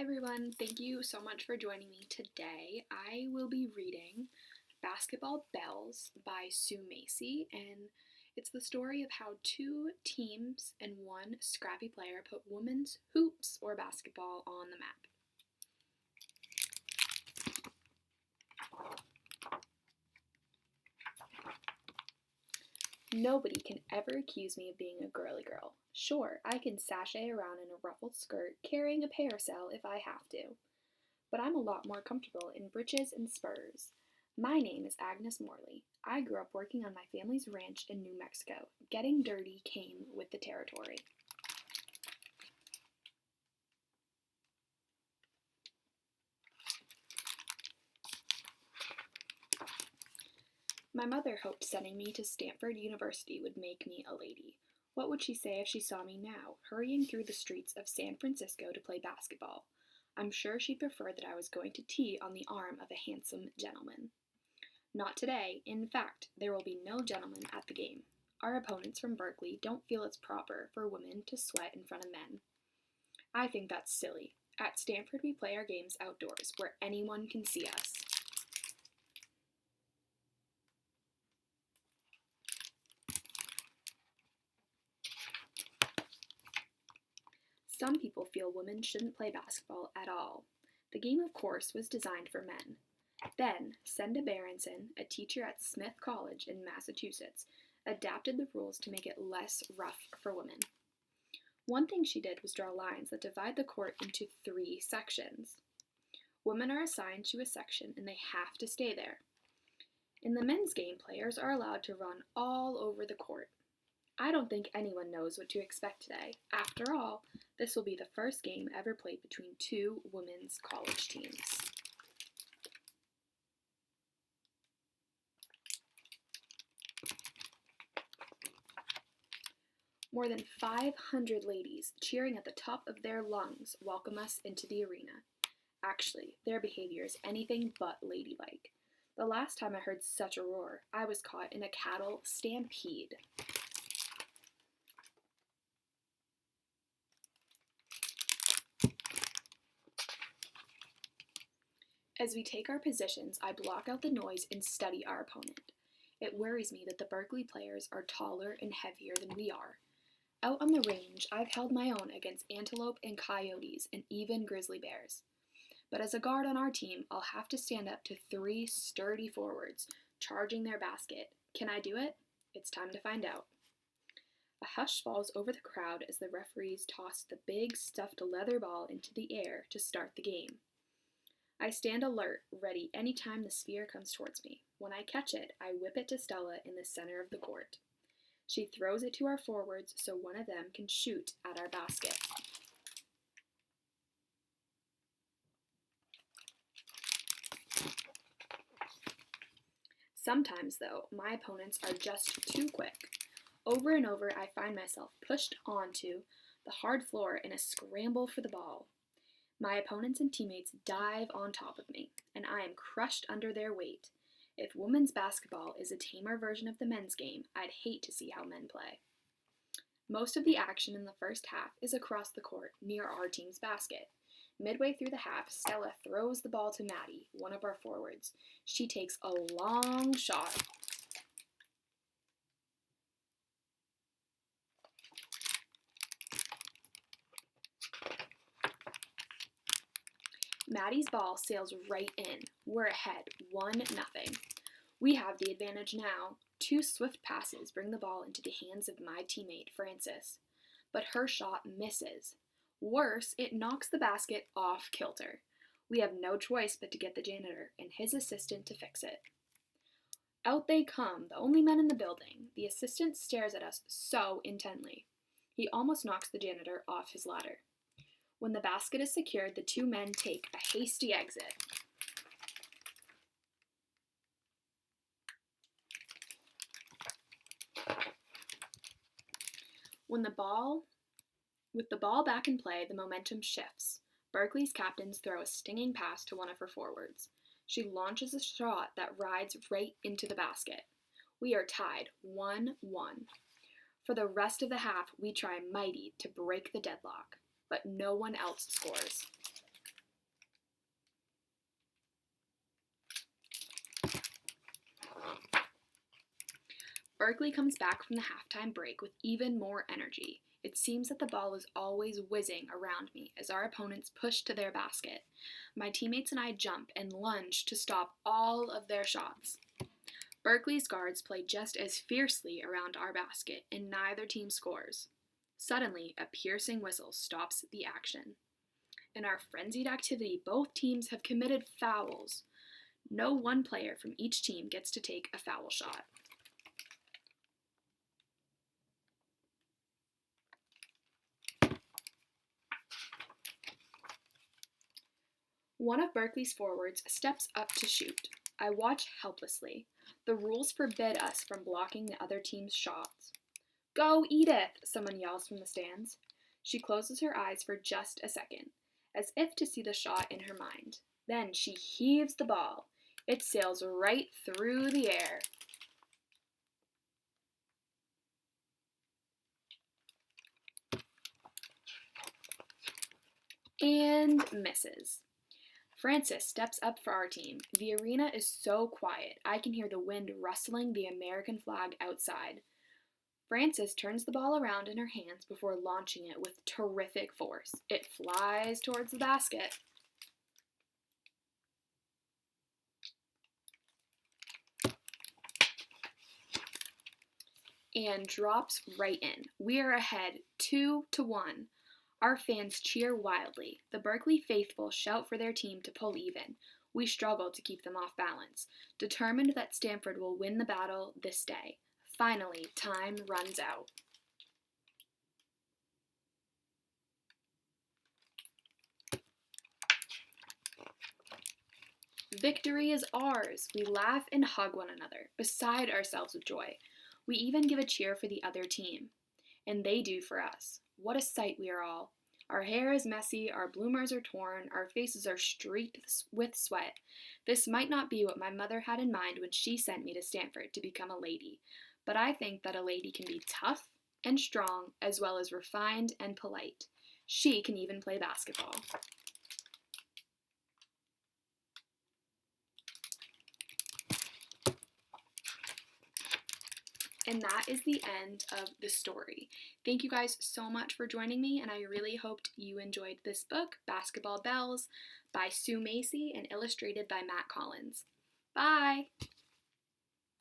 Hi everyone, thank you so much for joining me today. I will be reading Basketball Bells by Sue Macy, and it's the story of how two teams and one scrappy player put women's hoops or basketball on the map. Nobody can ever accuse me of being a girly girl. Sure, I can sashay around in a ruffled skirt carrying a parasol if I have to, but I'm a lot more comfortable in breeches and spurs. My name is Agnes Morley. I grew up working on my family's ranch in New Mexico. Getting dirty came with the territory. My mother hoped sending me to Stanford University would make me a lady. What would she say if she saw me now, hurrying through the streets of San Francisco to play basketball? I'm sure she'd prefer that I was going to tea on the arm of a handsome gentleman. Not today. In fact, there will be no gentlemen at the game. Our opponents from Berkeley don't feel it's proper for women to sweat in front of men. I think that's silly. At Stanford, we play our games outdoors, where anyone can see us. Some people feel women shouldn't play basketball at all. The game, of course, was designed for men. Then, Senda Berenson, a teacher at Smith College in Massachusetts, adapted the rules to make it less rough for women. One thing she did was draw lines that divide the court into 3 sections. Women are assigned to a section and they have to stay there. In the men's game, players are allowed to run all over the court. I don't think anyone knows what to expect today. After all, this will be the first game ever played between 2 women's college teams. More than 500 ladies, cheering at the top of their lungs, welcome us into the arena. Actually, their behavior is anything but ladylike. The last time I heard such a roar, I was caught in a cattle stampede. As we take our positions, I block out the noise and study our opponent. It worries me that the Berkeley players are taller and heavier than we are. Out on the range, I've held my own against antelope and coyotes and even grizzly bears. But as a guard on our team, I'll have to stand up to 3 sturdy forwards, charging their basket. Can I do it? It's time to find out. A hush falls over the crowd as the referees toss the big stuffed leather ball into the air to start the game. I stand alert, ready anytime the sphere comes towards me. When I catch it, I whip it to Stella in the center of the court. She throws it to our forwards so one of them can shoot at our basket. Sometimes, though, my opponents are just too quick. Over and over, I find myself pushed onto the hard floor in a scramble for the ball. My opponents and teammates dive on top of me, and I am crushed under their weight. If women's basketball is a tamer version of the men's game, I'd hate to see how men play. Most of the action in the first half is across the court, near our team's basket. Midway through the half, Stella throws the ball to Maddie, one of our forwards. She takes a long shot. Maddie's ball sails right in. We're ahead, 1-0. We have the advantage now. 2 swift passes bring the ball into the hands of my teammate, Frances. But her shot misses. Worse, it knocks the basket off kilter. We have no choice but to get the janitor and his assistant to fix it. Out they come, the only men in the building. The assistant stares at us so intently. He almost knocks the janitor off his ladder. When the basket is secured, the 2 men take a hasty exit. With the ball back in play, the momentum shifts. Berkeley's captains throw a stinging pass to one of her forwards. She launches a shot that rides right into the basket. We are tied, 1-1. For the rest of the half, we try mighty to break the deadlock, but no one else scores. Berkeley comes back from the halftime break with even more energy. It seems that the ball is always whizzing around me as our opponents push to their basket. My teammates and I jump and lunge to stop all of their shots. Berkeley's guards play just as fiercely around our basket, and neither team scores. Suddenly, a piercing whistle stops the action. In our frenzied activity, both teams have committed fouls. No one player from each team gets to take a foul shot. One of Berkeley's forwards steps up to shoot. I watch helplessly. The rules forbid us from blocking the other team's shots. "Go, Edith!" someone yells from the stands. She closes her eyes for just a second, as if to see the shot in her mind. Then she heaves the ball. It sails right through the air. And misses. Frances steps up for our team. The arena is so quiet, I can hear the wind rustling the American flag outside. Frances turns the ball around in her hands before launching it with terrific force. It flies towards the basket. And drops right in. We are ahead 2-1. Our fans cheer wildly. The Berkeley faithful shout for their team to pull even. We struggle to keep them off balance, determined that Stanford will win the battle this day. Finally, time runs out. Victory is ours. We laugh and hug one another, beside ourselves with joy. We even give a cheer for the other team. And they do for us. What a sight we are all. Our hair is messy, our bloomers are torn, our faces are streaked with sweat. This might not be what my mother had in mind when she sent me to Stanford to become a lady, but I think that a lady can be tough and strong as well as refined and polite. She can even play basketball. And that is the end of the story. Thank you guys so much for joining me, and I really hoped you enjoyed this book, Basketball Bells, by Sue Macy and illustrated by Matt Collins. Bye!